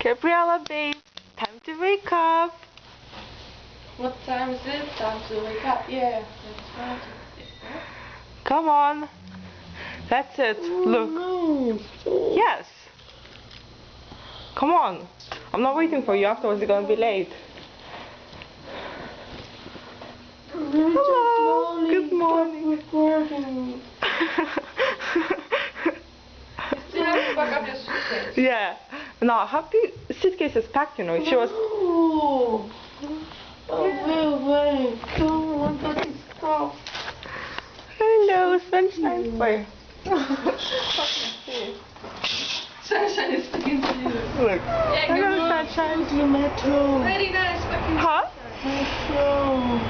Gabriella, babe, time to wake up. What time is it? Time to wake up. Yeah. Come on. That's it. Look. No. Yes. Come on. I'm not waiting for you. Afterwards, you're gonna be late. Hello. Good morning. Recording. Still have to pack up your suitcase. Yeah. No, have the suitcase is packed, you know. She was. Oh, wait. Don't want that to stop. Hello, sunshine boy. Sunshine is speaking to you. Look. Yeah, Hello, sunshine. to the metro. Very nice fucking Huh? metro.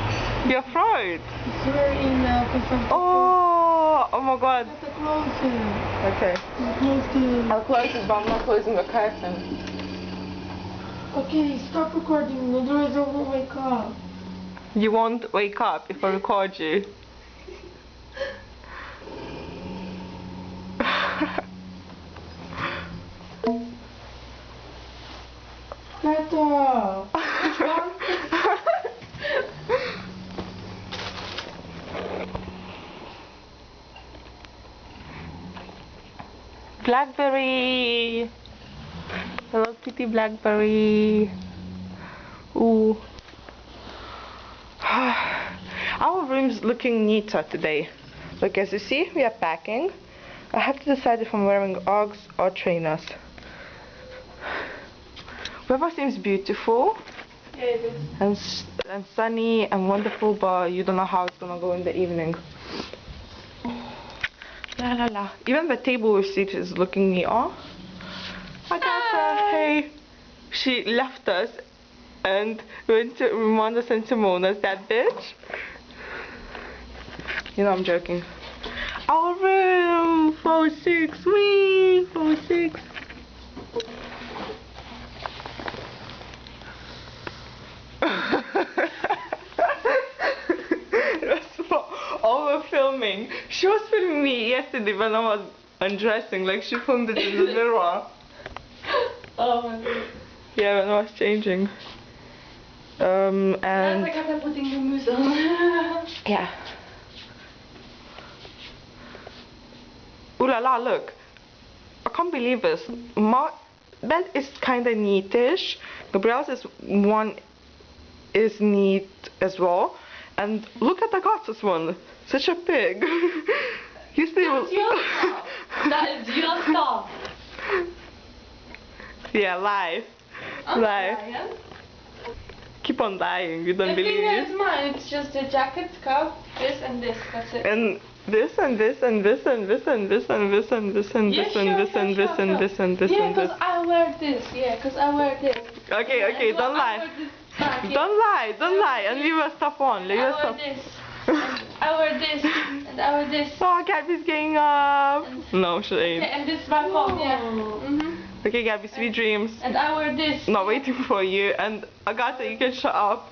You're afraid? It's very in Oh my god. Have to close it. Okay. Close it. I'll close it, but I'm not closing the curtain. Okay, stop recording. Otherwise I won't wake up. You won't wake up if I record you. Greta! Blackberry. Hello, kitty Blackberry. Ooh. Our room's looking neater today. Look, as you see, we are packing. I have to decide if I'm wearing Uggs or trainers. Weather seems beautiful. Yeah, it is. And sunny and wonderful, but you don't know how it's gonna go in the evening. La la la. Even the table we sit is looking neat. Oh, Agatha, hey. She left us and went to Ramonda's and Simona's, that bitch. You know I'm joking. Our room, 4-6, wee, 4-6. All we're filming. She was filming me yesterday when I was undressing, like she filmed it in the mirror. Oh my god. Yeah, when I was changing. And That's like after putting the mousse on. yeah. Ooh la la, look. I can't believe this. My bed is kinda neatish. Gabrielle's one is neat as well. And look at Agatha's one. Such a pig. You see, That's your stuff. That is your stuff. yeah, lie. I'm Lie. lying. Keep on lying. You don't The believe thing me. is mine. It's just a jacket, scarf, this and this. That's it. And this and this and this and this and this and this and this and Yeah, this and this and this and this and this yeah, and this. because I wear this. Yeah, because I wear this. Okay, okay, And don't I lie. wear this jacket. Don't lie, don't lie, and leave your stuff on. Leave I your wear stuff. this. I wear this. And I wear this. Oh, Gabby's getting up. No, she Okay, ain't. and this is my phone. Yeah. Okay, Gabby, sweet dreams. And I wear this. Not waiting for you. And Agatha, you can shut up.